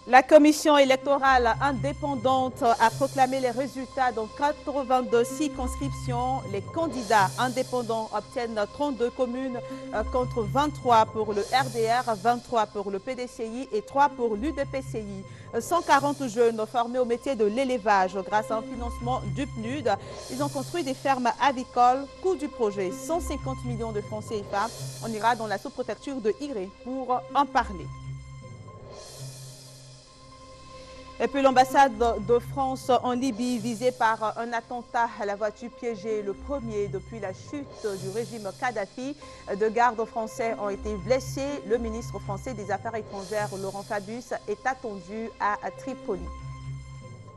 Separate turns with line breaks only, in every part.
La commission électorale indépendante a proclamé les résultats dans 82 circonscriptions. Les candidats indépendants obtiennent 32 communes contre 23 pour le RDR, 23 pour le PDCI et 3 pour l'UDPCI. 140 jeunes formés au métier de l'élevage grâce à un financement du PNUD. Ils ont construit des fermes avicoles. Coût du projet, 150 millions de francs CFA. On ira dans la sous-préfecture de Iré pour en parler. Et puis l'ambassade de France en Libye visée par un attentat à la voiture piégée, le premier depuis la chute du régime Kadhafi. Deux gardes français ont été blessés. Le ministre français des Affaires étrangères, Laurent Fabius, est attendu à Tripoli.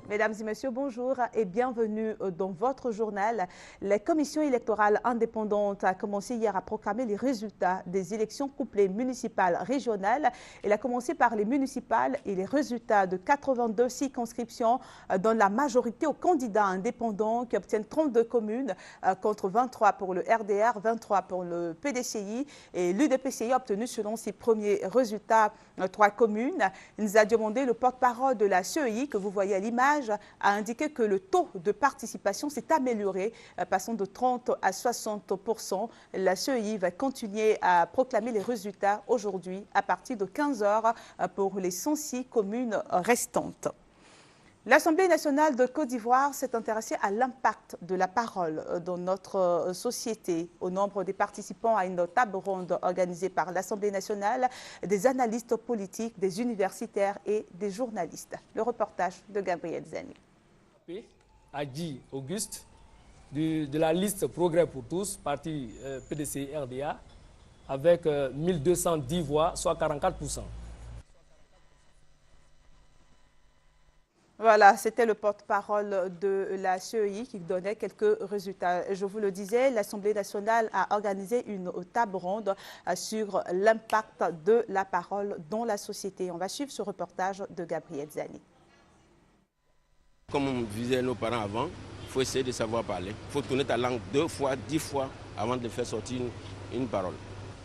Mesdames et messieurs, bonjour et bienvenue dans votre journal. La commission électorale indépendante a commencé hier à proclamer les résultats des élections couplées municipales régionales. Elle a commencé par les municipales et les résultats de 82 circonscriptions donnent la majorité aux candidats indépendants qui obtiennent 32 communes contre 23 pour le RDR, 23 pour le PDCI et l'UDPCI a obtenu selon ses premiers résultats 3 communes. Il nous a demandé le porte-parole de la CEI que vous voyez à l'image a indiqué que le taux de participation s'est amélioré, passant de 30 à 60%. La CEI va continuer à proclamer les résultats aujourd'hui à partir de 15 h pour les 106 communes restantes. L'Assemblée nationale de Côte d'Ivoire s'est intéressée à l'impact de la parole dans notre société. Au nombre des participants à une table ronde organisée par l'Assemblée nationale, des analystes politiques, des universitaires et des journalistes. Le reportage de Gabriel Zani.
Adji Auguste, de la liste Progrès pour tous, parti PDC-RDA, avec 1210 voix, soit 44%.
Voilà, c'était le porte-parole de la CEI qui donnait quelques résultats. Je vous le disais, l'Assemblée nationale a organisé une table ronde sur l'impact de la parole dans la société. On va suivre ce reportage de Gabriel Zani.
Comme on disait nos parents avant, il faut essayer de savoir parler. Il faut tourner ta langue 2 fois, 10 fois avant de faire sortir une parole.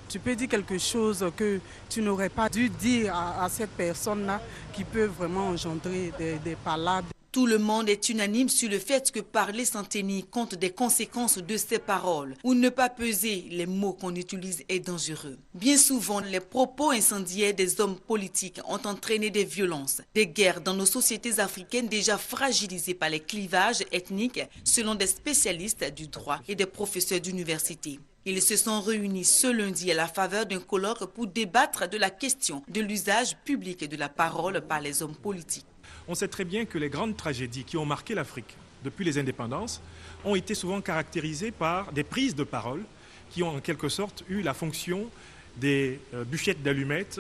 Tu peux dire quelque chose que tu n'aurais pas dû dire à cette personne-là qui peut vraiment engendrer des palabres.
Tout le monde est unanime sur le fait que parler sans tenir compte des conséquences de ces paroles ou ne pas peser les mots qu'on utilise est dangereux. Bien souvent, les propos incendiaires des hommes politiques ont entraîné des violences, des guerres dans nos sociétés africaines déjà fragilisées par les clivages ethniques, selon des spécialistes du droit et des professeurs d'université. Ils se sont réunis ce lundi à la faveur d'un colloque pour débattre de la question de l'usage public de la parole par les hommes politiques.
On sait très bien que les grandes tragédies qui ont marqué l'Afrique depuis les indépendances ont été souvent caractérisées par des prises de parole qui ont en quelque sorte eu la fonction des bûchettes d'allumettes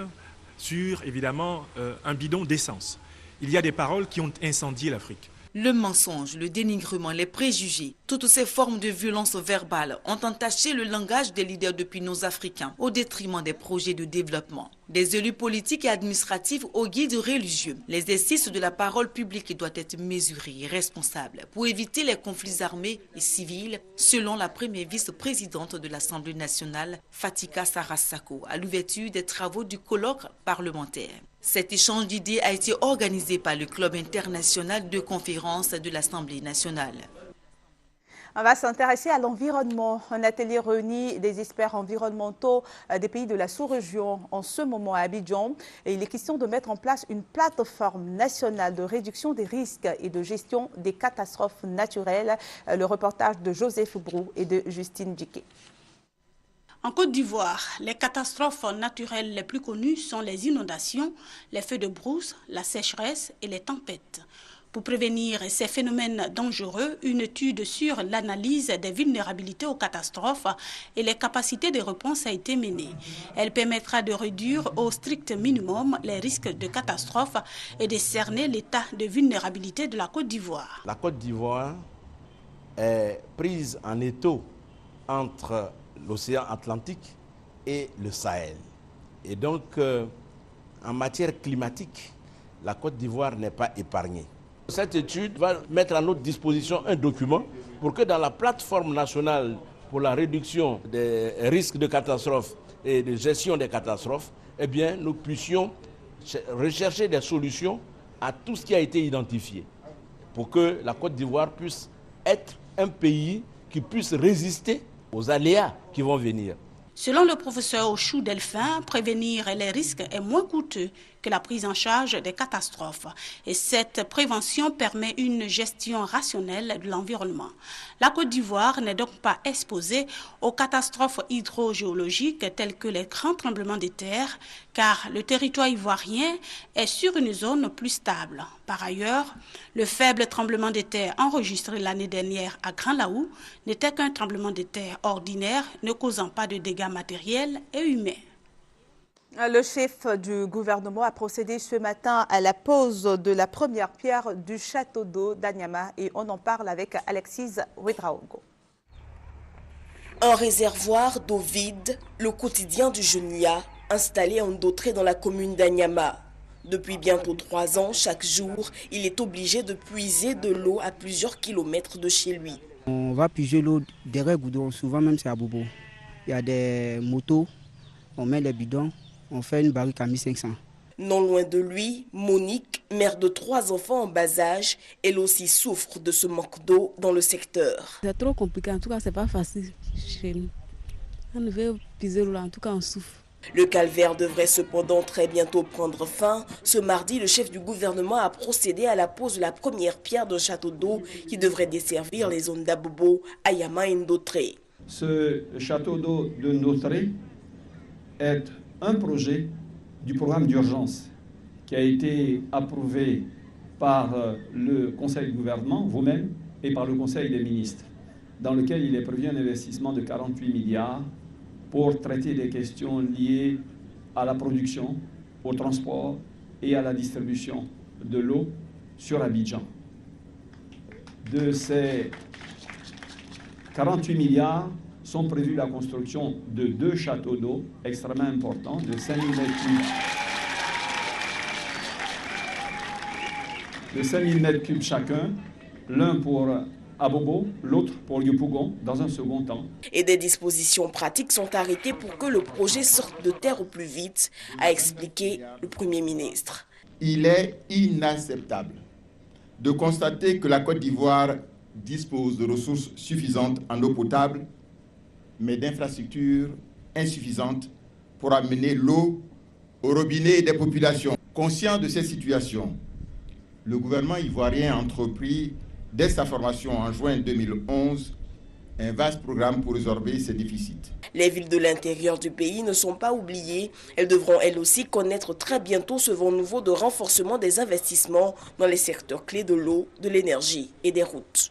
sur évidemment un bidon d'essence. Il y a des paroles qui ont incendié l'Afrique.
Le mensonge, le dénigrement, les préjugés, toutes ces formes de violence verbale ont entaché le langage des leaders depuis nos Africains au détriment des projets de développement. Des élus politiques et administratifs aux guides religieux, l'exercice de la parole publique doit être mesuré et responsable pour éviter les conflits armés et civils, selon la première vice-présidente de l'Assemblée nationale, Fatika Sarasako, à l'ouverture des travaux du colloque parlementaire. Cet échange d'idées a été organisé par le Club international de conférences de l'Assemblée nationale.
On va s'intéresser à l'environnement. Un atelier réunit des experts environnementaux des pays de la sous-région en ce moment à Abidjan. Et il est question de mettre en place une plateforme nationale de réduction des risques et de gestion des catastrophes naturelles. Le reportage de Joseph Brou et de Justine Djiké.
En Côte d'Ivoire, les catastrophes naturelles les plus connues sont les inondations, les feux de brousse, la sécheresse et les tempêtes. Pour prévenir ces phénomènes dangereux, une étude sur l'analyse des vulnérabilités aux catastrophes et les capacités de réponse a été menée. Elle permettra de réduire au strict minimum les risques de catastrophes et de cerner l'état de vulnérabilité de la Côte d'Ivoire.
La Côte d'Ivoire est prise en étau entre l'océan Atlantique et le Sahel. Et donc, en matière climatique, la Côte d'Ivoire n'est pas épargnée. Cette étude va mettre à notre disposition un document pour que dans la plateforme nationale pour la réduction des risques de catastrophes et de gestion des catastrophes, eh bien, nous puissions rechercher des solutions à tout ce qui a été identifié pour que la Côte d'Ivoire puisse être un pays qui puisse résister aux aléas qui vont venir.
Selon le professeur Ochou Delphin, prévenir les risques est moins coûteux que la prise en charge des catastrophes. Et cette prévention permet une gestion rationnelle de l'environnement. La Côte d'Ivoire n'est donc pas exposée aux catastrophes hydrogéologiques telles que les grands tremblements de terre, car le territoire ivoirien est sur une zone plus stable. Par ailleurs, le faible tremblement de terre enregistré l'année dernière à Grand Laou n'était qu'un tremblement de terre ordinaire ne causant pas de dégâts matériels et humains.
Le chef du gouvernement a procédé ce matin à la pose de la première pierre du château d'eau d'Anyama et on en parle avec Alexis Ouedraogo.
Un réservoir d'eau vide, le quotidien du Jeunia, installé en Dautré dans la commune d'Anyama. Depuis bientôt 3 ans, chaque jour, il est obligé de puiser de l'eau à plusieurs kilomètres de chez lui.
On va puiser l'eau derrière Goudron, souvent même c'est à Bobo. Il y a des motos, on met les bidons, on fait une barrique à 1500.
Non loin de lui, Monique, mère de 3 enfants en bas âge, elle aussi souffre de ce manque d'eau dans le secteur.
C'est trop compliqué, en tout cas c'est pas facile chez nous. On veut puiser l'eau, en tout cas on souffre.
Le calvaire devrait cependant très bientôt prendre fin. Ce mardi, le chef du gouvernement a procédé à la pose de la première pierre d'un château d'eau qui devrait desservir les zones d'Abobo, Ayama et Ndotré.
Ce château d'eau de Ndotré est un projet du programme d'urgence qui a été approuvé par le Conseil du gouvernement, vous-même, et par le Conseil des ministres, dans lequel il est prévu un investissement de 48 milliards pour traiter des questions liées à la production, au transport et à la distribution de l'eau sur Abidjan. De ces 48 milliards sont prévus la construction de 2 châteaux d'eau extrêmement importants de 5000 mètres cubes. De 5000 mètres cubes chacun, l'un pour Abobo, l'autre pour Yopougon, dans un second temps.
Et des dispositions pratiques sont arrêtées pour que le projet sorte de terre au plus vite, a expliqué le Premier ministre.
Il est inacceptable de constater que la Côte d'Ivoire dispose de ressources suffisantes en eau potable, mais d'infrastructures insuffisantes pour amener l'eau au robinet des populations. Conscient de cette situation, le gouvernement ivoirien a entrepris, dès sa formation en juin 2011, un vaste programme pour résorber ces déficits.
Les villes de l'intérieur du pays ne sont pas oubliées. Elles devront elles aussi connaître très bientôt ce vent nouveau de renforcement des investissements dans les secteurs clés de l'eau, de l'énergie et des routes.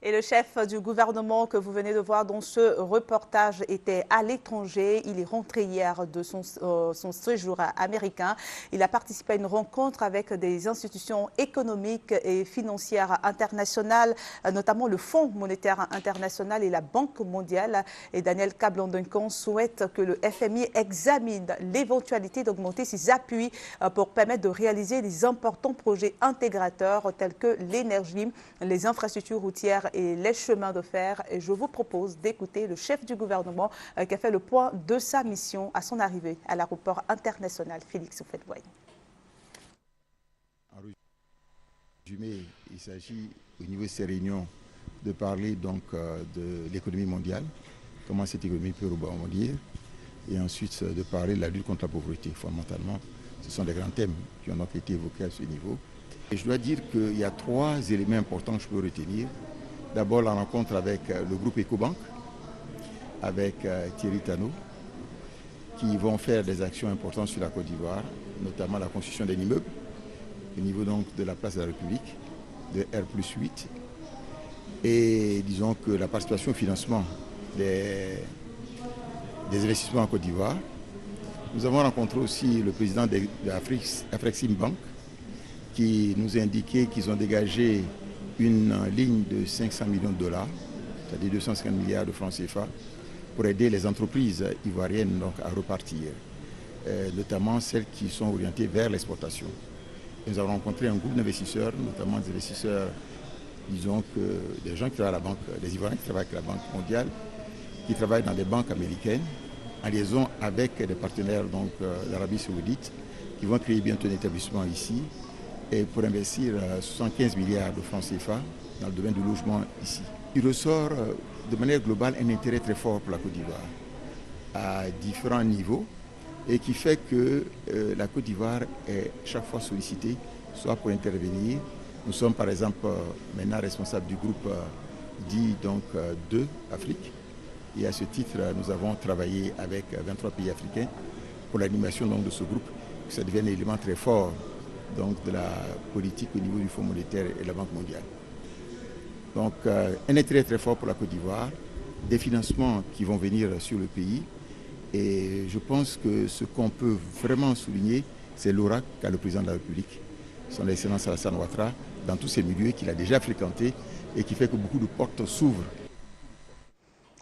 Et le chef du gouvernement que vous venez de voir dans ce reportage était à l'étranger. Il est rentré hier de son séjour américain. Il a participé à une rencontre avec des institutions économiques et financières internationales, notamment le Fonds monétaire international et la Banque mondiale. Et Daniel Kablan-Duncan souhaite que le FMI examine l'éventualité d'augmenter ses appuis pour permettre de réaliser des importants projets intégrateurs tels que l'énergie, les infrastructures routières et les chemins de fer. Et je vous propose d'écouter le chef du gouvernement qui a fait le point de sa mission à son arrivée à l'aéroport international Félix Houphouët-Boigny.
En résumé, il s'agit au niveau de ces réunions de parler donc de l'économie mondiale, comment cette économie peut rebondir, et ensuite de parler de la lutte contre la pauvreté. Fondamentalement, ce sont des grands thèmes qui ont donc été évoqués à ce niveau. Et je dois dire qu'il y a 3 éléments importants que je peux retenir. D'abord, la rencontre avec le groupe Ecobank, avec Thierry Tano, qui vont faire des actions importantes sur la Côte d'Ivoire, notamment la construction d'un immeuble au niveau donc de la place de la République, de R+8. Et disons que la participation au financement des investissements en Côte d'Ivoire. Nous avons rencontré aussi le président de Afreximbank, qui nous a indiqué qu'ils ont dégagé une ligne de 500 millions de dollars, c'est-à-dire 250 milliards de francs CFA, pour aider les entreprises ivoiriennes donc, à repartir, notamment celles qui sont orientées vers l'exportation. Nous avons rencontré un groupe d'investisseurs, notamment des investisseurs, disons que des gens qui travaillent à la banque, des Ivoiriens qui travaillent avec la Banque mondiale, qui travaillent dans des banques américaines, en liaison avec des partenaires d'Arabie Saoudite, qui vont créer bientôt un établissement ici et pour investir 75 milliards de francs CFA dans le domaine du logement ici. Il ressort de manière globale un intérêt très fort pour la Côte d'Ivoire à différents niveaux et qui fait que la Côte d'Ivoire est chaque fois sollicitée, soit pour intervenir. Nous sommes par exemple maintenant responsables du groupe dit donc 2 Afrique. Et à ce titre, nous avons travaillé avec 23 pays africains pour l'animation de ce groupe. Ça devient un élément très fort donc, de la politique au niveau du Fonds monétaire et de la Banque mondiale. Donc un intérêt très fort pour la Côte d'Ivoire, des financements qui vont venir sur le pays. Et je pense que ce qu'on peut vraiment souligner, c'est l'aura qu'a le président de la République, son Excellence Alassane Ouattara, dans tous ces milieux qu'il a déjà fréquentés et qui fait que beaucoup de portes s'ouvrent.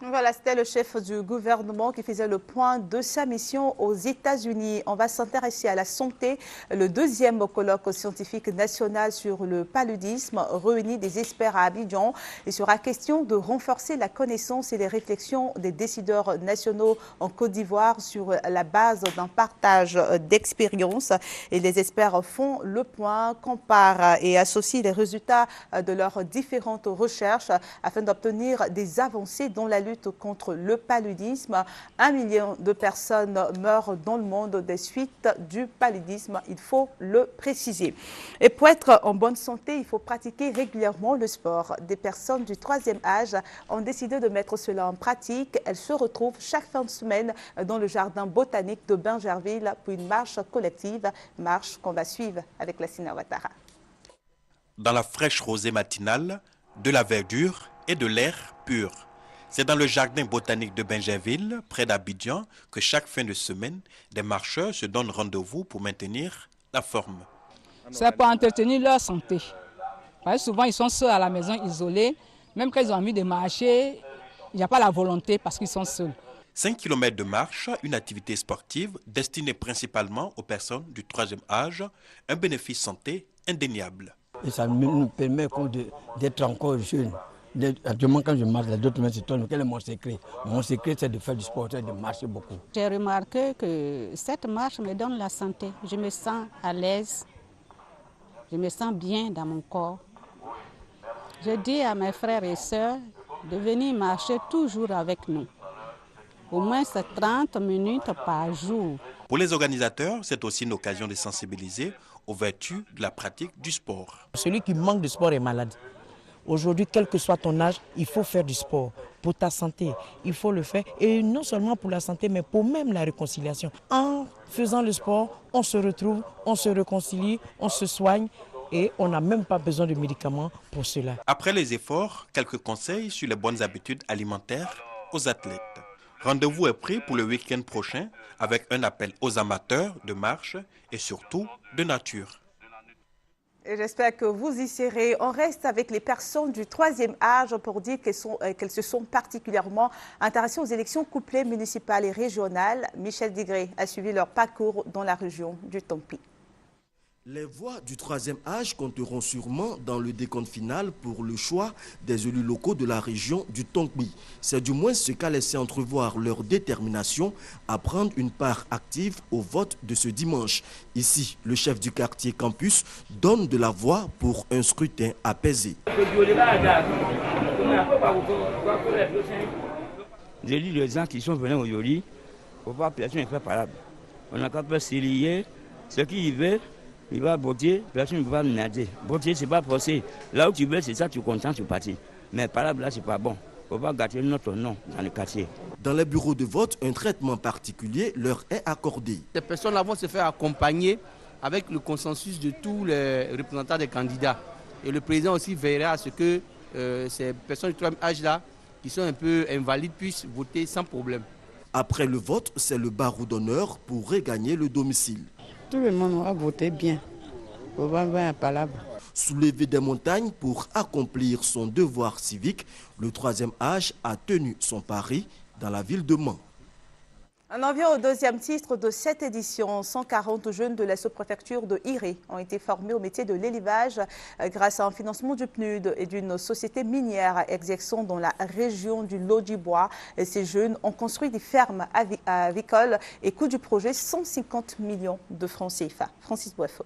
Voilà, c'était le chef du gouvernement qui faisait le point de sa mission aux États-Unis. On va s'intéresser à la santé. Le 2e colloque scientifique national sur le paludisme réunit des experts à Abidjan. Il sera question de renforcer la connaissance et les réflexions des décideurs nationaux en Côte d'Ivoire sur la base d'un partage d'expériences. Et les experts font le point, comparent et associent les résultats de leurs différentes recherches afin d'obtenir des avancées dans la lutte contre le paludisme. 1 million de personnes meurent dans le monde des suites du paludisme, il faut le préciser. Et pour être en bonne santé, il faut pratiquer régulièrement le sport. Des personnes du 3e âge ont décidé de mettre cela en pratique. Elles se retrouvent chaque fin de semaine dans le jardin botanique de Bingerville pour une marche collective, marche qu'on va suivre avec Lassina Ouattara.
Dans la fraîche rosée matinale, de la verdure et de l'air pur. C'est dans le jardin botanique de Bingerville, près d'Abidjan, que chaque fin de semaine, des marcheurs se donnent rendez-vous pour maintenir la forme.
C'est pour entretenir leur santé. Parce que souvent, ils sont seuls à la maison, isolés. Même quand ils ont envie de marcher, il n'y a pas la volonté parce qu'ils sont seuls.
5 km de marche, une activité sportive destinée principalement aux personnes du 3e âge, un bénéfice santé indéniable.
Et ça nous permet d'être encore jeunes. Actuellement, quand je marche, les autres me disent quel est mon secret? Mon secret, c'est de faire du sport, c'est de marcher beaucoup.
J'ai remarqué que cette marche me donne la santé. Je me sens à l'aise, je me sens bien dans mon corps. Je dis à mes frères et sœurs de venir marcher toujours avec nous. Au moins 30 minutes par jour.
Pour les organisateurs, c'est aussi une occasion de sensibiliser aux vertus de la pratique du sport.
Celui qui manque de sport est malade. Aujourd'hui, quel que soit ton âge, il faut faire du sport. Pour ta santé, il faut le faire. Et non seulement pour la santé, mais pour même la réconciliation. En faisant le sport, on se retrouve, on se réconcilie, on se soigne et on n'a même pas besoin de médicaments pour cela.
Après les efforts, quelques conseils sur les bonnes habitudes alimentaires aux athlètes. Rendez-vous est pris pour le week-end prochain avec un appel aux amateurs de marche et surtout de nature.
J'espère que vous y serez. On reste avec les personnes du 3e âge pour dire qu'elles se sont particulièrement intéressées aux élections couplées municipales et régionales. Michel Digré a suivi leur parcours dans la région du Tompi.
Les voix du 3e âge compteront sûrement dans le décompte final pour le choix des élus locaux de la région du Tompi. C'est du moins ce qu'a laissé entrevoir leur détermination à prendre une part active au vote de ce dimanche. Ici, le chef du quartier Campus donne de la voix pour un scrutin apaisé.
J'ai dit les gens qui sont venus aujourd'hui, il ne faut pas personne faire parable. On n'a qu'à pas se lier, ce qui veut. Il va voter, personne ne va menacer. Voter, ce n'est pas forcé. Là où tu veux, c'est ça, tu es content, tu partis. Mais par là, ce n'est pas bon. Il ne faut pas gâter notre nom dans le quartier.
Dans les bureaux de vote, un traitement particulier leur est accordé.
Ces personnes-là vont se faire accompagner avec le consensus de tous les représentants des candidats. Et le président aussi veillera à ce que ces personnes du 3e âge-là, qui sont un peu invalides, puissent voter sans problème.
Après le vote, c'est le barreau d'honneur pour regagner le domicile.
Tout le monde va voter bien. On va avoir un palabre.
Soulever des montagnes pour accomplir son devoir civique, le 3e âge a tenu son pari dans la ville de Mans.
On en vient au deuxième titre de cette édition. 140 jeunes de la sous-préfecture de Iré ont été formés au métier de l'élevage grâce à un financement du PNUD et d'une société minière exerçant dans la région du Lodjibois. Ces jeunes ont construit des fermes avicoles et coût du projet 150 millions de francs CFA. Francis Boeffo.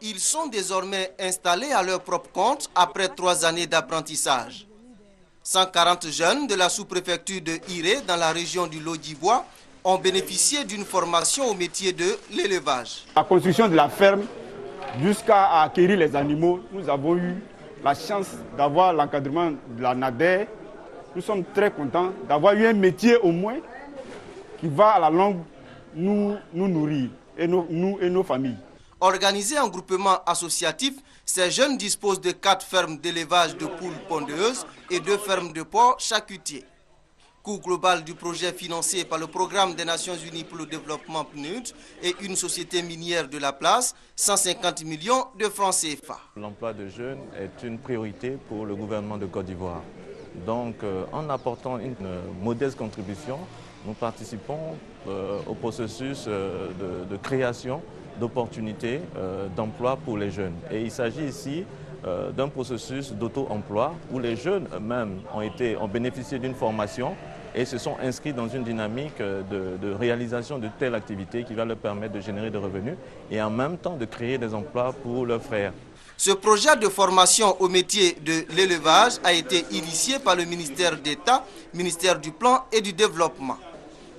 Ils sont désormais installés à leur propre compte après 3 années d'apprentissage. 140 jeunes de la sous-préfecture de Iré, dans la région du Lodjibois, ont bénéficié d'une formation au métier de l'élevage.
La construction de la ferme jusqu'à acquérir les animaux, nous avons eu la chance d'avoir l'encadrement de la NADER. Nous sommes très contents d'avoir eu un métier au moins qui va à la longue nous nourrir, et nous et nos familles.
Organisés en groupement associatif, ces jeunes disposent de 4 fermes d'élevage de poules pondeuses et 2 fermes de porcs charcutiers. Coût global du projet financé par le Programme des Nations Unies pour le développement PNUD et une société minière de la place, 150 millions de francs CFA.
L'emploi de jeunes est une priorité pour le gouvernement de Côte d'Ivoire. Donc, en apportant une modeste contribution, nous participons au processus de création d'opportunités d'emploi pour les jeunes. Et il s'agit ici d'un processus d'auto-emploi où les jeunes eux-mêmes ont bénéficié d'une formation et se sont inscrits dans une dynamique de réalisation de telle activité qui va leur permettre de générer des revenus et en même temps de créer des emplois pour leurs frères.
Ce projet de formation au métier de l'élevage a été initié par le ministère d'État, ministère du Plan et du Développement.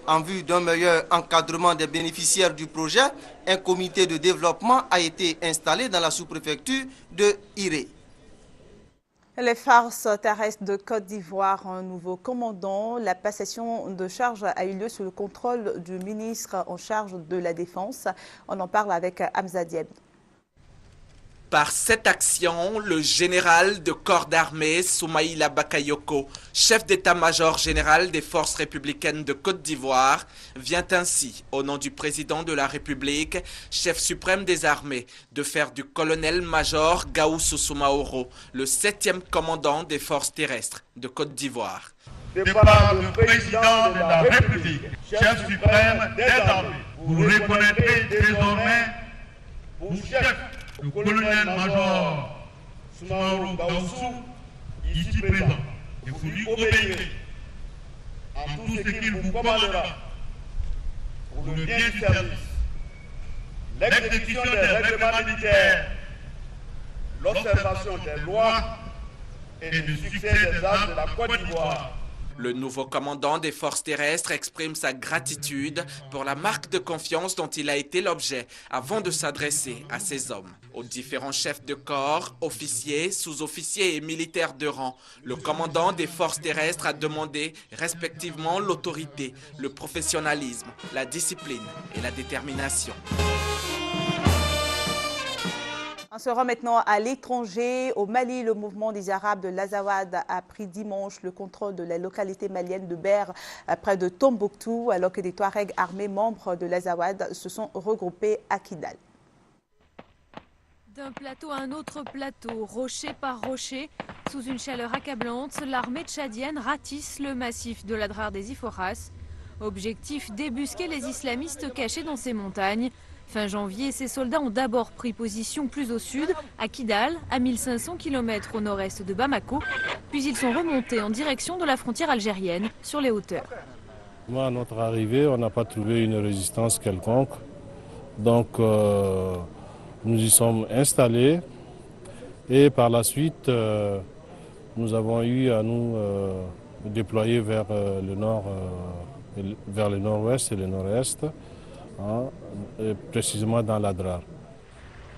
En vue d'un meilleur encadrement des bénéficiaires du projet, un comité de développement a été installé dans la sous-préfecture de Iré.
Les forces terrestres de Côte d'Ivoire ont un nouveau commandant. La passation de charge a eu lieu sous le contrôle du ministre en charge de la Défense. On en parle avec Hamza Dieb.
Par cette action, le général de corps d'armée Soumaïla Bakayoko, chef d'état-major général des forces républicaines de Côte d'Ivoire, vient ainsi, au nom du président de la République, chef suprême des armées, de faire du colonel-major Gaoussou Soumaoro le 7e commandant des forces terrestres de Côte d'Ivoire.
De par le président de la République, chef suprême des armées, vous reconnaîtrez désormais pour chef le colonel-major Soumaoro Gaoussou, ici présent, et vous lui obéirez en tout ce qu'il vous commandera pour le bien du service, l'exécution des règlements militaires, l'observation des lois et le succès des armes de la Côte d'Ivoire.
Le nouveau commandant des forces terrestres exprime sa gratitude pour la marque de confiance dont il a été l'objet avant de s'adresser à ces hommes. Aux différents chefs de corps, officiers, sous-officiers et militaires de rang, le commandant des forces terrestres a demandé respectivement l'autorité, le professionnalisme, la discipline et la détermination.
On se rend maintenant à l'étranger. Au Mali, le mouvement des Arabes de l'Azawad a pris dimanche le contrôle de la localité malienne de Ber, près de Tombouctou, alors que des Touaregs armés membres de l'Azawad se sont regroupés à Kidal.
D'un plateau à un autre plateau, rocher par rocher, sous une chaleur accablante, l'armée tchadienne ratisse le massif de l'Adrar des Iforas. Objectif, débusquer les islamistes cachés dans ces montagnes. Fin janvier, ces soldats ont d'abord pris position plus au sud, à Kidal, à 1500 km au nord-est de Bamako, puis ils sont remontés en direction de la frontière algérienne, sur les hauteurs.
Moi, à notre arrivée, on n'a pas trouvé une résistance quelconque, donc nous y sommes installés et par la suite, nous avons eu à nous déployer vers le nord, vers le nord-ouest et le nord-est. Précisément dans l'Adrar.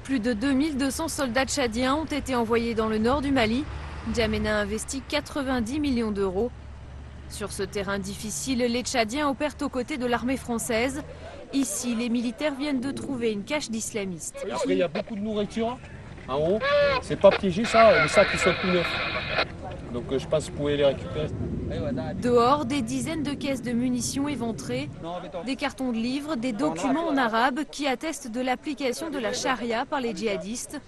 Plus de 2200 soldats tchadiens ont été envoyés dans le nord du Mali. N'Djamena a investi 90 millions d'euros. Sur ce terrain difficile, les Tchadiens opèrent aux côtés de l'armée française. Ici, les militaires viennent de trouver une cache d'islamistes.
Après, il y a beaucoup de nourriture en haut. C'est pas piégé ça, les sacs qui sont tout neufs. Donc je pense que vous pouvez les récupérer.
Dehors, des dizaines de caisses de munitions éventrées, des cartons de livres, des documents en arabe qui attestent de l'application de la charia par les djihadistes.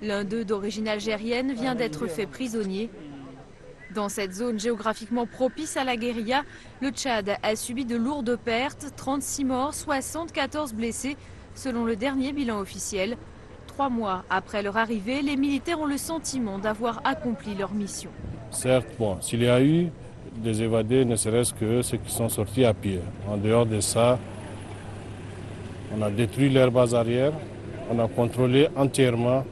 L'un d'eux, d'origine algérienne, vient d'être fait prisonnier. Dans cette zone géographiquement propice à la guérilla, le Tchad a subi de lourdes pertes, 36 morts, 74 blessés, selon le dernier bilan officiel. 3 mois après leur arrivée, les militaires ont le sentiment d'avoir accompli leur mission.
Certes, s'il y a eu des évadés, ne serait-ce que ceux qui sont sortis à pied. En dehors de ça, on a détruit leur base arrière, on a contrôlé entièrement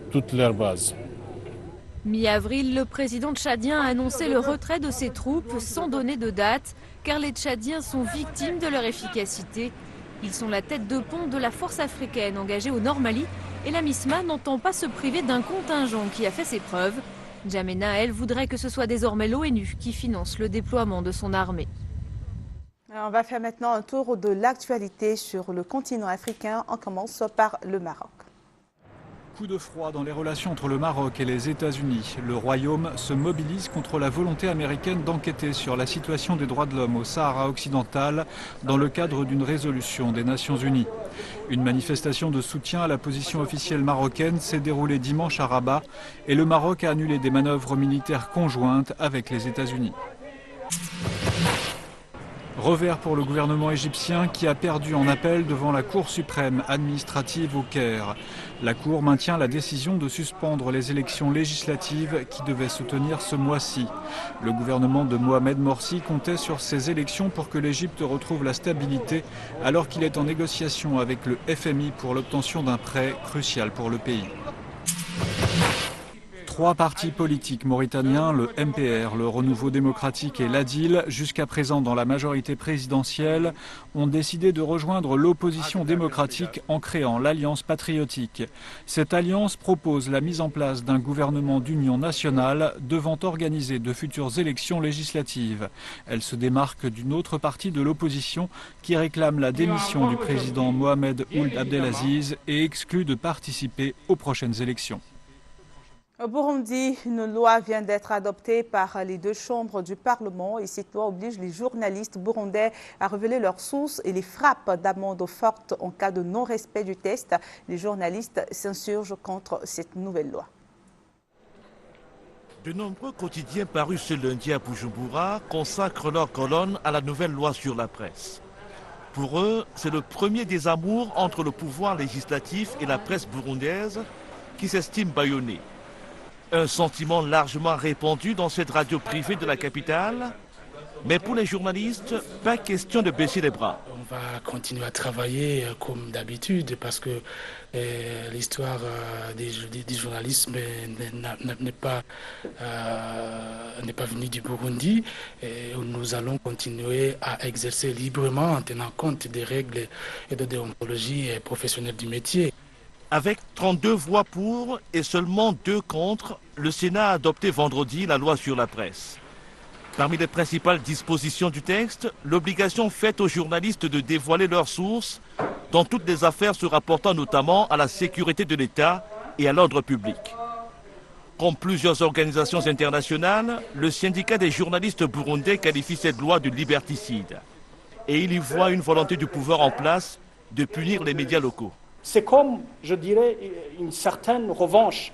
toutes leurs bases.
Mi-avril, le président tchadien a annoncé le retrait de ses troupes sans donner de date, car les Tchadiens sont victimes de leur efficacité. Ils sont la tête de pont de la force africaine engagée au Nord Mali, et la MISMA n'entend pas se priver d'un contingent qui a fait ses preuves. N'Djamena, elle, voudrait que ce soit désormais l'ONU qui finance le déploiement de son armée.
On va faire maintenant un tour de l'actualité sur le continent africain. On commence par le Maroc.
Coup de froid dans les relations entre le Maroc et les États-Unis. Le Royaume se mobilise contre la volonté américaine d'enquêter sur la situation des droits de l'homme au Sahara occidental dans le cadre d'une résolution des Nations Unies. Une manifestation de soutien à la position officielle marocaine s'est déroulée dimanche à Rabat et le Maroc a annulé des manœuvres militaires conjointes avec les États-Unis. Revers pour le gouvernement égyptien qui a perdu en appel devant la Cour suprême administrative au Caire. La Cour maintient la décision de suspendre les élections législatives qui devaient se tenir ce mois-ci. Le gouvernement de Mohamed Morsi comptait sur ces élections pour que l'Égypte retrouve la stabilité alors qu'il est en négociation avec le FMI pour l'obtention d'un prêt crucial pour le pays. 3 partis politiques mauritaniens, le MPR, le Renouveau démocratique et l'ADIL, jusqu'à présent dans la majorité présidentielle, ont décidé de rejoindre l'opposition démocratique en créant l'Alliance patriotique. Cette alliance propose la mise en place d'un gouvernement d'union nationale devant organiser de futures élections législatives. Elle se démarque d'une autre partie de l'opposition qui réclame la démission du président Mohamed Ould Abdelaziz et exclut de participer aux prochaines élections.
Au Burundi, une loi vient d'être adoptée par les 2 chambres du Parlement et cette loi oblige les journalistes burundais à révéler leurs sources et les frappe d'amende forte en cas de non-respect du test. Les journalistes s'insurgent contre cette nouvelle loi.
De nombreux quotidiens parus ce lundi à Bujumbura consacrent leur colonne à la nouvelle loi sur la presse. Pour eux, c'est le premier désamour entre le pouvoir législatif et la presse burundaise qui s'estime bâillonnée. Un sentiment largement répandu dans cette radio privée de la capitale. Mais pour les journalistes, pas question de baisser les bras.
On va continuer à travailler comme d'habitude parce que l'histoire du journalisme n'est pas venue du Burundi. Et nous allons continuer à exercer librement en tenant compte des règles et de déontologie professionnelle du métier.
Avec 32 voix pour et seulement 2 contre, le Sénat a adopté vendredi la loi sur la presse. Parmi les principales dispositions du texte, l'obligation faite aux journalistes de dévoiler leurs sources dans toutes les affaires se rapportant notamment à la sécurité de l'État et à l'ordre public. Comme plusieurs organisations internationales, le syndicat des journalistes burundais qualifie cette loi de liberticide. Et il y voit une volonté du pouvoir en place de punir les médias locaux.
C'est comme, je dirais, une certaine revanche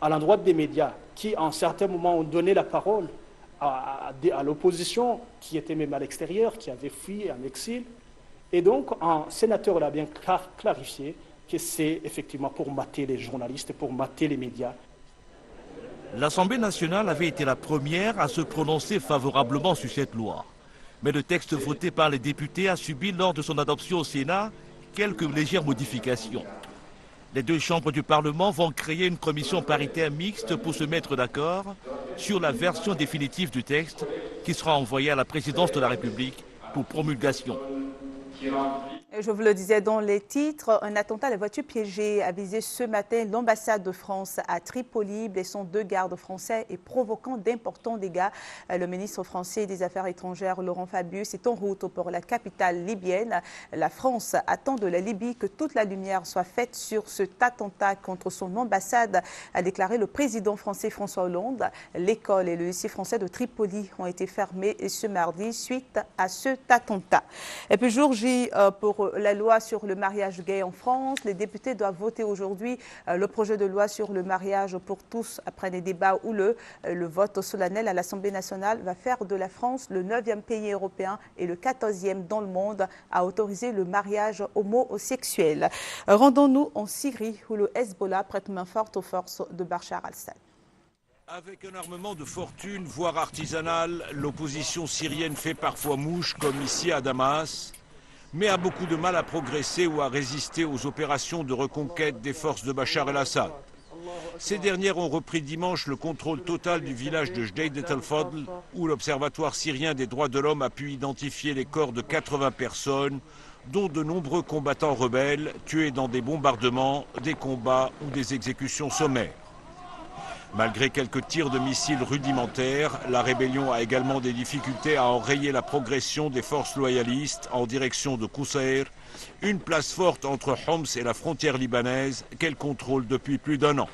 à l'endroit des médias qui, en certains moments, ont donné la parole à l'opposition, qui était même à l'extérieur, qui avait fui en exil. Et donc, un sénateur l'a bien clarifié que c'est effectivement pour mater les journalistes, pour mater les médias.
L'Assemblée nationale avait été la première à se prononcer favorablement sur cette loi. Mais le texte voté par les députés a subi lors de son adoption au Sénat quelques légères modifications. Les 2 chambres du Parlement vont créer une commission paritaire mixte pour se mettre d'accord sur la version définitive du texte qui sera envoyée à la présidence de la République pour promulgation.
Je vous le disais dans les titres, un attentat à la voiture piégée a visé ce matin l'ambassade de France à Tripoli, blessant 2 gardes français et provoquant d'importants dégâts. Le ministre français des Affaires étrangères, Laurent Fabius, est en route pour la capitale libyenne. La France attend de la Libye que toute la lumière soit faite sur cet attentat contre son ambassade, a déclaré le président français François Hollande. L'école et le lycée français de Tripoli ont été fermés ce mardi suite à cet attentat. Et puis jour J pour pour la loi sur le mariage gay en France. Les députés doivent voter aujourd'hui le projet de loi sur le mariage pour tous après des débats où le vote solennel à l'Assemblée nationale va faire de la France le 9e pays européen et le 14e dans le monde à autoriser le mariage homosexuel. Rendons-nous en Syrie où le Hezbollah prête main forte aux forces de Bachar al-Assad.
Avec un armement de fortune, voire artisanal, l'opposition syrienne fait parfois mouche, comme ici à Damas, mais a beaucoup de mal à progresser ou à résister aux opérations de reconquête des forces de Bachar el-Assad. Ces dernières ont repris dimanche le contrôle total du village de Jdeïdet el-Fadl, où l'Observatoire syrien des droits de l'homme a pu identifier les corps de 80 personnes, dont de nombreux combattants rebelles tués dans des bombardements, des combats ou des exécutions sommaires. Malgré quelques tirs de missiles rudimentaires, la rébellion a également des difficultés à enrayer la progression des forces loyalistes en direction de Qousseir, une place forte entre Homs et la frontière libanaise qu'elle contrôle depuis plus d'1 an.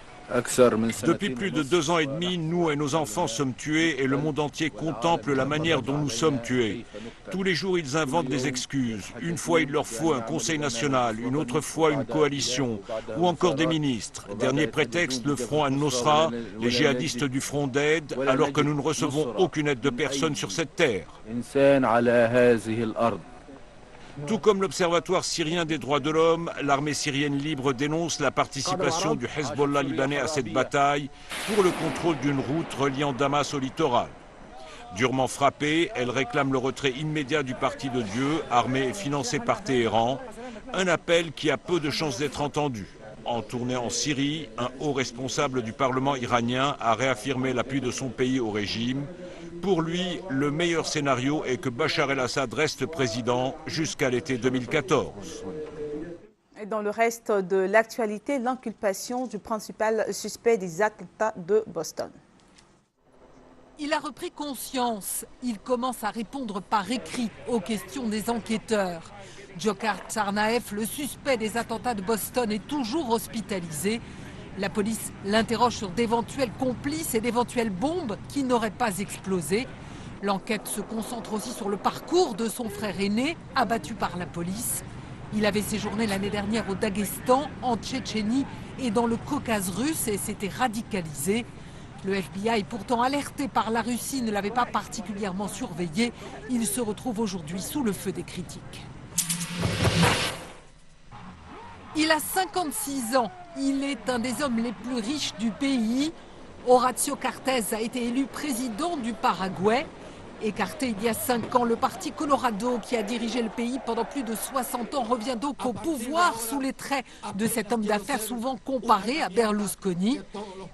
Depuis plus de 2 ans et demi, nous et nos enfants sommes tués et le monde entier contemple la manière dont nous sommes tués. Tous les jours, ils inventent des excuses. Une fois, il leur faut un conseil national, une autre fois, une coalition, ou encore des ministres. Dernier prétexte, le front Al-Nosra, les djihadistes du front d'aide, alors que nous ne recevons aucune aide de personne sur cette terre. Tout comme l'Observatoire syrien des droits de l'homme, l'armée syrienne libre dénonce la participation du Hezbollah libanais à cette bataille pour le contrôle d'une route reliant Damas au littoral. Durement frappée, elle réclame le retrait immédiat du Parti de Dieu, armé et financé par Téhéran, un appel qui a peu de chances d'être entendu. En tournée en Syrie, un haut responsable du Parlement iranien a réaffirmé l'appui de son pays au régime. Pour lui, le meilleur scénario est que Bachar el-Assad reste président jusqu'à l'été 2014.
Et dans le reste de l'actualité, l'inculpation du principal suspect des attentats de Boston.
Il a repris conscience. Il commence à répondre par écrit aux questions des enquêteurs. Dzhokhar Tsarnaev, le suspect des attentats de Boston, est toujours hospitalisé. La police l'interroge sur d'éventuels complices et d'éventuelles bombes qui n'auraient pas explosé. L'enquête se concentre aussi sur le parcours de son frère aîné, abattu par la police. Il avait séjourné l'année dernière au Daghestan, en Tchétchénie et dans le Caucase russe et s'était radicalisé. Le FBI, pourtant alerté par la Russie, ne l'avait pas particulièrement surveillé. Il se retrouve aujourd'hui sous le feu des critiques. Il a 56 ans. Il est un des hommes les plus riches du pays. Horacio Cartes a été élu président du Paraguay. Écarté il y a 5 ans, le parti Colorado, qui a dirigé le pays pendant plus de 60 ans, revient donc au pouvoir sous les traits de cet homme d'affaires souvent comparé à Berlusconi.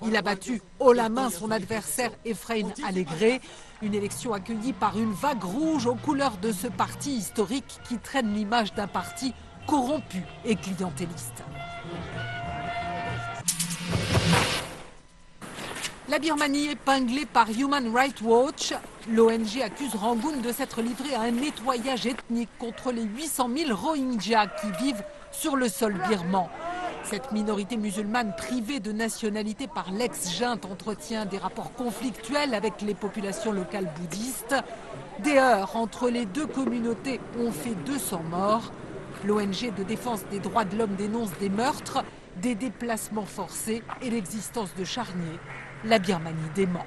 Il a battu haut la main son adversaire Efraín Alegre. Une élection accueillie par une vague rouge aux couleurs de ce parti historique qui traîne l'image d'un parti corrompu et clientéliste. La Birmanie épinglée par Human Rights Watch. L'ONG accuse Rangoon de s'être livré à un nettoyage ethnique contre les 800 000 Rohingyas qui vivent sur le sol birman. Cette minorité musulmane privée de nationalité par l'ex-junte entretient des rapports conflictuels avec les populations locales bouddhistes. Des heurts entre les deux communautés ont fait 200 morts. L'ONG de défense des droits de l'homme dénonce des meurtres, des déplacements forcés et l'existence de charniers. La Birmanie dément.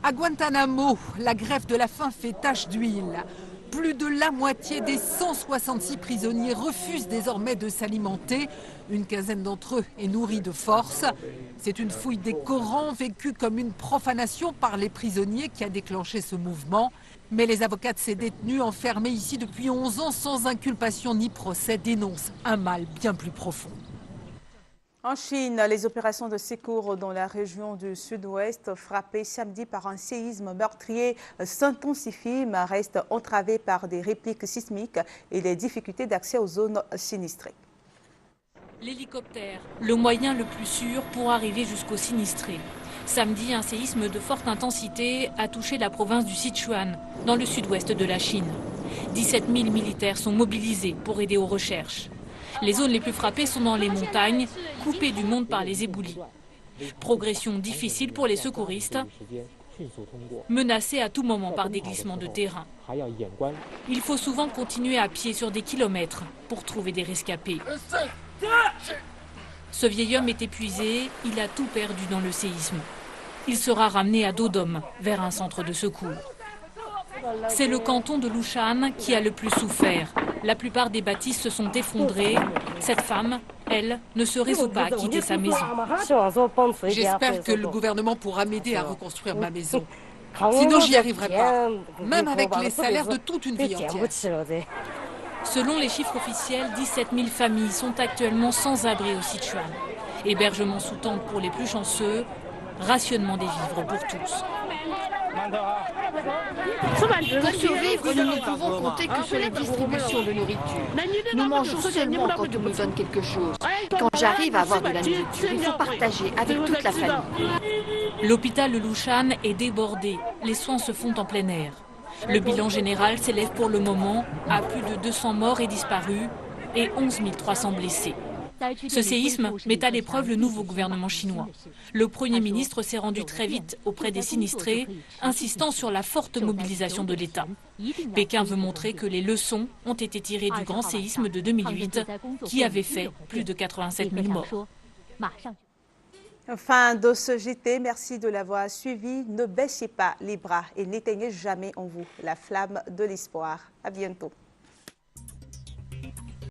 À Guantanamo, la grève de la faim fait tache d'huile. Plus de la moitié des 166 prisonniers refusent désormais de s'alimenter. Une quinzaine d'entre eux est nourrie de force. C'est une fouille des Corans vécue comme une profanation par les prisonniers qui a déclenché ce mouvement. Mais les avocats de ces détenus enfermés ici depuis 11 ans sans inculpation ni procès dénoncent un mal bien plus profond.
En Chine, les opérations de secours dans la région du sud-ouest, frappées samedi par un séisme meurtrier, s'intensifient mais restent entravées par des répliques sismiques et les difficultés d'accès aux zones sinistrées.
L'hélicoptère, le moyen le plus sûr pour arriver jusqu'aux sinistrés. Samedi, un séisme de forte intensité a touché la province du Sichuan, dans le sud-ouest de la Chine. 17 000 militaires sont mobilisés pour aider aux recherches. Les zones les plus frappées sont dans les montagnes, coupées du monde par les éboulis. Progression difficile pour les secouristes. menacés à tout moment par des glissements de terrain. Il faut souvent continuer à pied sur des kilomètres pour trouver des rescapés. Ce vieil homme est épuisé, il a tout perdu dans le séisme. Il sera ramené à Dodome, vers un centre de secours. C'est le canton de Lushan qui a le plus souffert. La plupart des bâtisses se sont effondrées. Cette femme, elle, ne se résout pas à quitter sa maison.
J'espère que le gouvernement pourra m'aider à reconstruire ma maison. Sinon, j'y arriverai pas, même avec les salaires de toute une vie entière.
Selon les chiffres officiels, 17 000 familles sont actuellement sans abri au Sichuan. Hébergement sous tente pour les plus chanceux, rationnement des vivres pour tous.
Pour survivre, nous ne pouvons compter que sur les distributions de nourriture. Nous mangeons seulement quand on nous donne quelque chose. Quand j'arrive à avoir de la nourriture, il faut partager avec toute la famille.
L'hôpital de Lushan est débordé. Les soins se font en plein air. Le bilan général s'élève pour le moment à plus de 200 morts et disparus et 11 300 blessés. Ce séisme met à l'épreuve le nouveau gouvernement chinois. Le Premier ministre s'est rendu très vite auprès des sinistrés, insistant sur la forte mobilisation de l'État. Pékin veut montrer que les leçons ont été tirées du grand séisme de 2008, qui avait fait plus de 87 000 morts.
Fin de ce JT, merci de l'avoir suivi. Ne baissez pas les bras et n'éteignez jamais en vous la flamme de l'espoir. À bientôt.